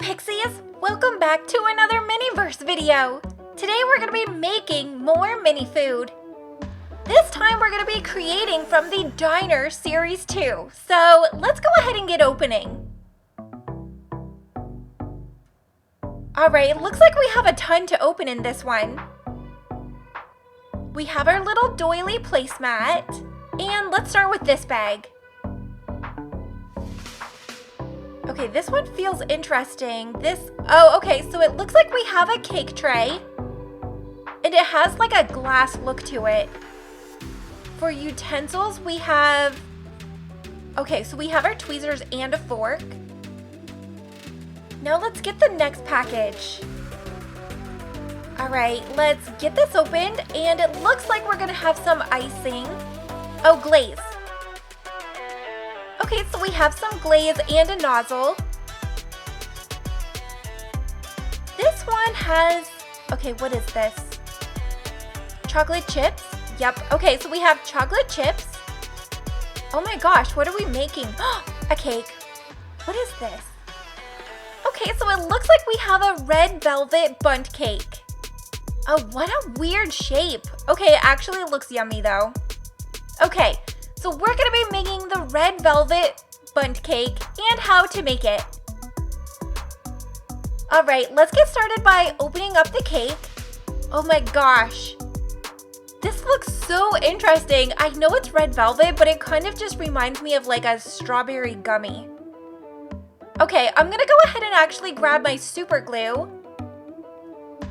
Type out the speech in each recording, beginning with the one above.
Pixies! Welcome back to another MINIVERSE video! Today we're going to be making more mini food. This time we're going to be creating from the DINER Series 2. So let's go ahead and get opening. Alright, looks like we have a ton to open in this one. We have our little doily placemat. And let's start with this bag. Okay, this one feels interesting. Okay, so it looks like we have a cake tray. And it has like a glass look to it. For utensils, we have... Okay, so we have our tweezers and a fork. Now let's get the next package. Alright, let's get this opened. And it looks like we're gonna have some icing. Oh, glaze. Okay, so we have some glaze and a nozzle. This one has, okay, what is this? Chocolate chips? Yep. Okay, so we have chocolate chips. Oh my gosh, what are we making? A cake. What is this? Okay, so it looks like we have a red velvet bundt cake. Oh, what a weird shape. Okay, it actually looks yummy though. Okay. So we're going to be making the red velvet bundt cake and how to make it. Alright, let's get started by opening up the cake. Oh my gosh. This looks so interesting. I know it's red velvet, but it kind of just reminds me of like a strawberry gummy. Okay, I'm going to go ahead and actually grab my super glue.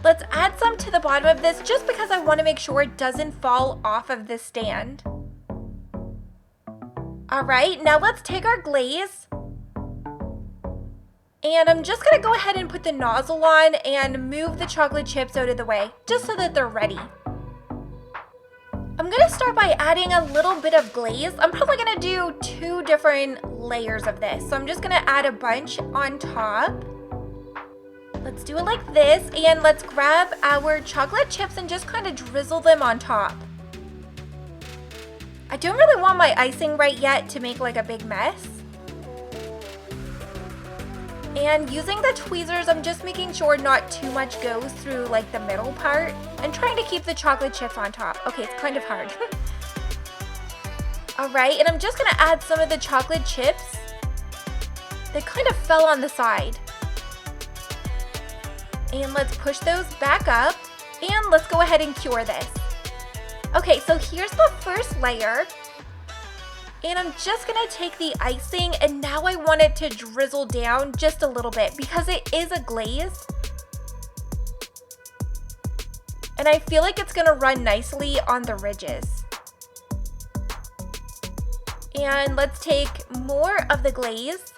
Let's add some to the bottom of this just because I want to make sure it doesn't fall off of this stand. Alright, now let's take our glaze. And I'm just going to go ahead and put the nozzle on and move the chocolate chips out of the way, just so that they're ready. I'm going to start by adding a little bit of glaze. I'm probably going to do 2 different layers of this. So I'm just going to add a bunch on top. Let's do it like this, and let's grab our chocolate chips and just kind of drizzle them on top. I don't really want my icing right yet to make like a big mess. And using the tweezers, I'm just making sure not too much goes through like the middle part and trying to keep the chocolate chips on top. Okay, it's kind of hard. Alright, and I'm just going to add some of the chocolate chips. They kind of fell on the side. And let's push those back up. And let's go ahead and cure this. Okay, so here's the first layer. And I'm just going to take the icing and now I want it to drizzle down just a little bit because it is a glaze. And I feel like it's going to run nicely on the ridges. And let's take more of the glaze.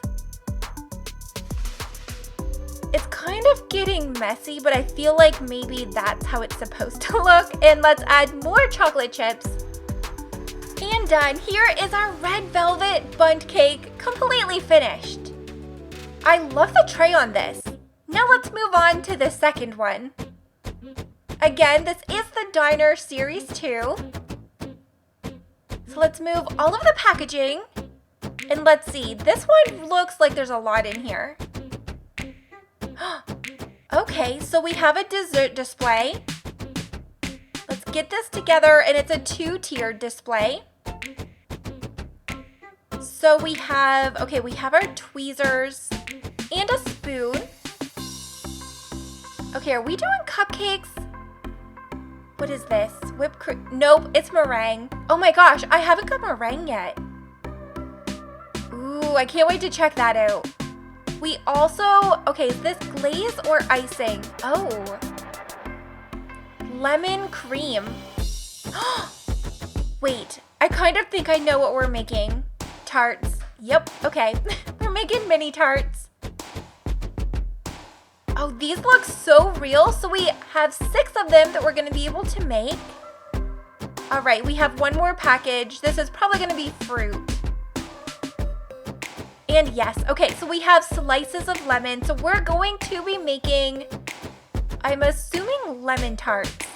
It's kind of getting messy, but I feel like maybe that's how it's supposed to look. And let's add more chocolate chips. And done. Here is our red velvet bundt cake, completely finished. I love the tray on this. Now let's move on to the second one. Again, this is the DINER Series 2. So let's move all of the packaging. And let's see, this one looks like there's a lot in here. Okay, so we have a dessert display. Let's get this together, and it's a 2-tiered display. So we have our tweezers and a spoon. Okay, are we doing cupcakes? What is this? Whipped cream? Nope, it's meringue. Oh my gosh, I haven't got meringue yet. Ooh, I can't wait to check that out. We also, okay, is this glaze or icing? Oh, lemon cream. Wait, I kind of think I know what we're making. Tarts. Yep, okay. We're making mini tarts. Oh, these look so real. So we have 6 of them that we're going to be able to make. All right, we have one more package. This is probably going to be fruit. And yes, okay, so we have slices of lemon. So we're going to be making, I'm assuming, lemon tarts.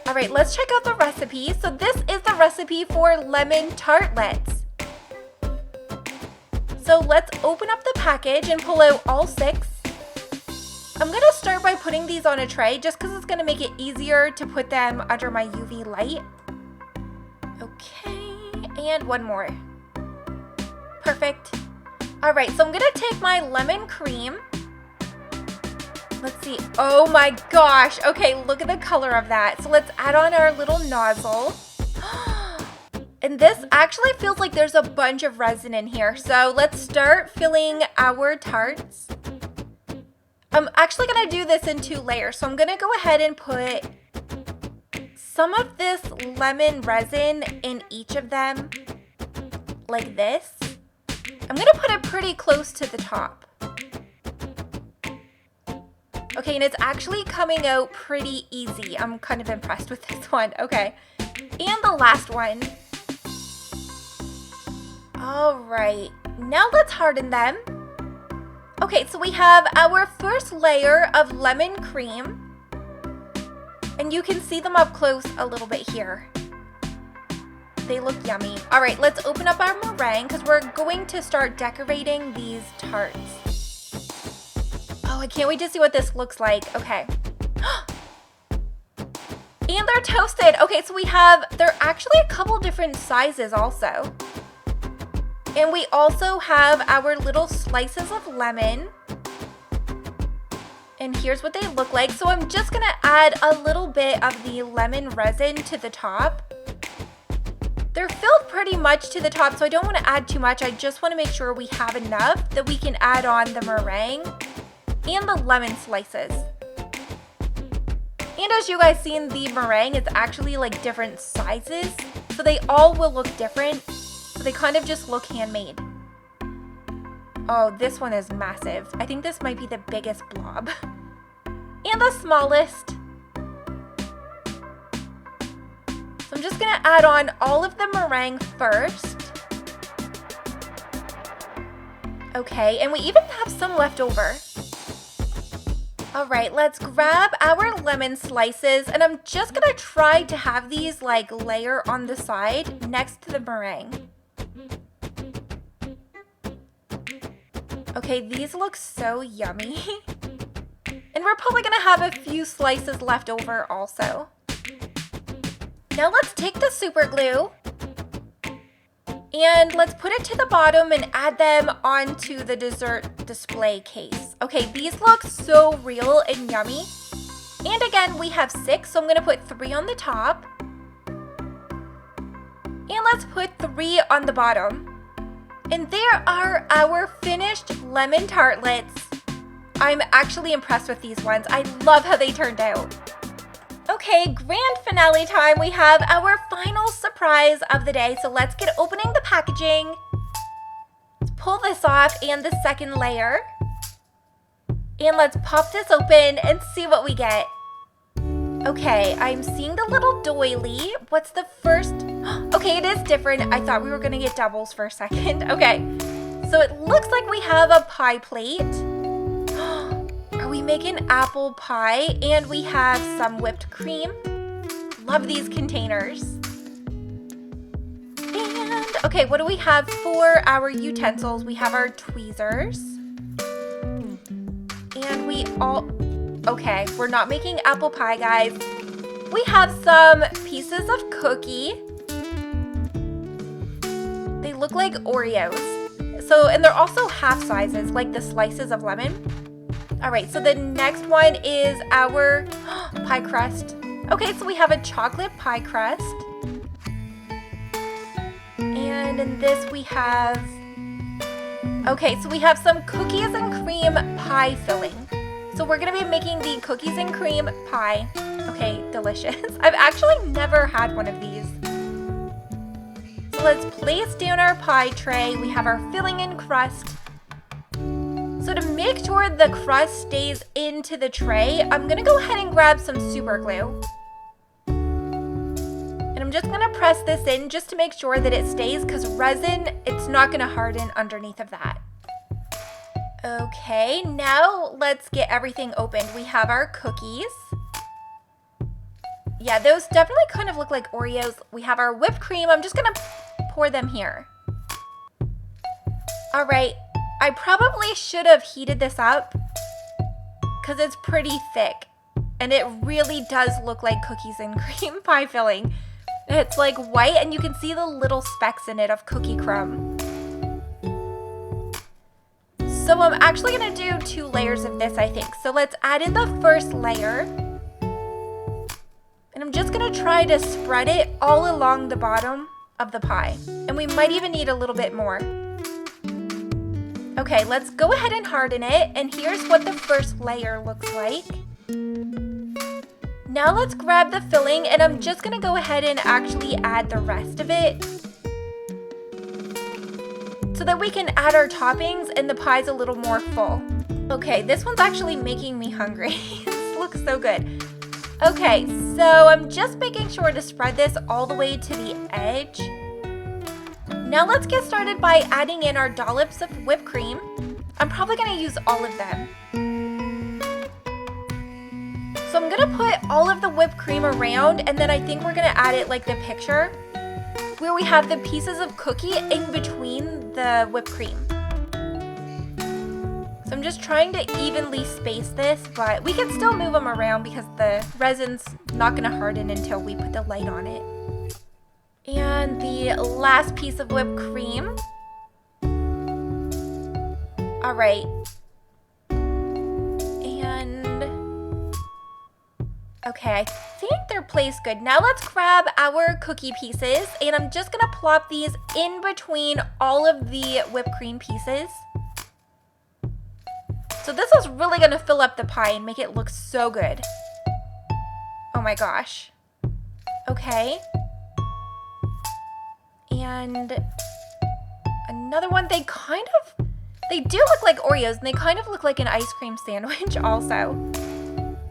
All right, let's check out the recipe. So this is the recipe for lemon tartlets. So let's open up the package and pull out all 6. I'm going to start by putting these on a tray just because it's going to make it easier to put them under my UV light. Okay, and one more. Perfect. All right, so I'm going to take my lemon cream. Let's see. Oh my gosh. Okay, look at the color of that. So let's add on our little nozzle. And this actually feels like there's a bunch of resin in here. So let's start filling our tarts. I'm actually going to do this in 2 layers. So I'm going to go ahead and put some of this lemon resin in each of them, like this. I'm going to put it pretty close to the top. Okay, and it's actually coming out pretty easy. I'm kind of impressed with this one. Okay, and the last one. All right, now let's harden them. Okay, so we have our first layer of lemon cream. And you can see them up close a little bit here. They look yummy. All right, let's open up our meringue because we're going to start decorating these tarts. Oh, I can't wait to see what this looks like. Okay. And they're toasted. Okay, so they're actually a couple different sizes also. And we also have our little slices of lemon. And here's what they look like. So I'm just gonna add a little bit of the lemon resin to the top. They're filled pretty much to the top, so I don't want to add too much. I just want to make sure we have enough that we can add on the meringue and the lemon slices. And as you guys seen, the meringue is actually like different sizes, so they all will look different. So they kind of just look handmade. Oh, this one is massive. I think this might be the biggest blob. And the smallest. So I'm just gonna add on all of the meringue first. Okay, and we even have some left over. All right, let's grab our lemon slices, and I'm just gonna try to have these like layer on the side next to the meringue. Okay, these look so yummy. And we're probably gonna have a few slices left over also. Now let's take the super glue and let's put it to the bottom and add them onto the dessert display case. Okay, these look so real and yummy. And again, we have 6, so I'm gonna put 3 on the top. And let's put 3 on the bottom. And there are our finished lemon tartlets. I'm actually impressed with these ones. I love how they turned out. Okay, grand finale time. We have our final surprise of the day. So let's get opening the packaging. Let's pull this off and the second layer. And let's pop this open and see what we get. Okay, I'm seeing the little doily. What's the first? Okay, it is different. I thought we were gonna get doubles for a second. Okay, so it looks like we have a pie plate. Are we making apple pie? And we have some whipped cream. Love these containers. And, okay, what do we have for our utensils? We have our tweezers. And okay, we're not making apple pie, guys. We have some pieces of cookie. They look like Oreos. So, and they're also half sizes, like the slices of lemon. All right, so the next one is our pie crust. Okay, so we have a chocolate pie crust. And in this we have, okay, so we have some cookies and cream pie filling. So we're gonna be making the cookies and cream pie. Okay, delicious. I've actually never had one of these. So let's place down our pie tray. We have our filling and crust. So to make sure the crust stays into the tray, I'm gonna go ahead and grab some super glue. And I'm just gonna press this in just to make sure that it stays, because resin, it's not gonna harden underneath of that. Okay, now let's get everything opened. We have our cookies. Yeah, those definitely kind of look like Oreos. We have our whipped cream. I'm just gonna pour them here. All right, I probably should have heated this up because it's pretty thick. And it really does look like cookies and cream pie filling. It's like white and you can see the little specks in it of cookie crumb. So I'm actually gonna do 2 layers of this, I think. So let's add in the first layer. And I'm just gonna try to spread it all along the bottom of the pie. And we might even need a little bit more. Okay, let's go ahead and harden it. And here's what the first layer looks like. Now let's grab the filling, and I'm just gonna go ahead and actually add the rest of it so that we can add our toppings and the pie's a little more full. Okay, this one's actually making me hungry. This looks so good. Okay, so I'm just making sure to spread this all the way to the edge. Now let's get started by adding in our dollops of whipped cream. I'm probably gonna use all of them. So I'm gonna put all of the whipped cream around, and then I think we're gonna add it like the picture, where we have the pieces of cookie in between the whipped cream. So I'm just trying to evenly space this, but we can still move them around because the resin's not gonna harden until we put the light on it. And the last piece of whipped cream. All right. Okay, I think they're placed good. Now let's grab our cookie pieces, and I'm just gonna plop these in between all of the whipped cream pieces. So this is really gonna fill up the pie and make it look so good. Oh my gosh. Okay. And another one, they do look like Oreos, and they kind of look like an ice cream sandwich also.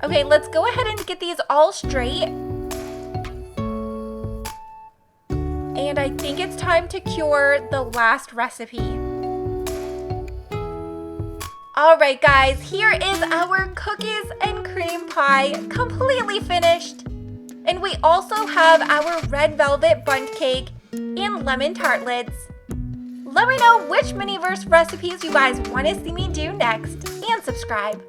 Okay, let's go ahead and get these all straight. And I think it's time to cure the last recipe. All right, guys, here is our cookies and cream pie completely finished. And we also have our red velvet bundt cake and lemon tartlets. Let me know which Miniverse recipes you guys want to see me do next, and subscribe.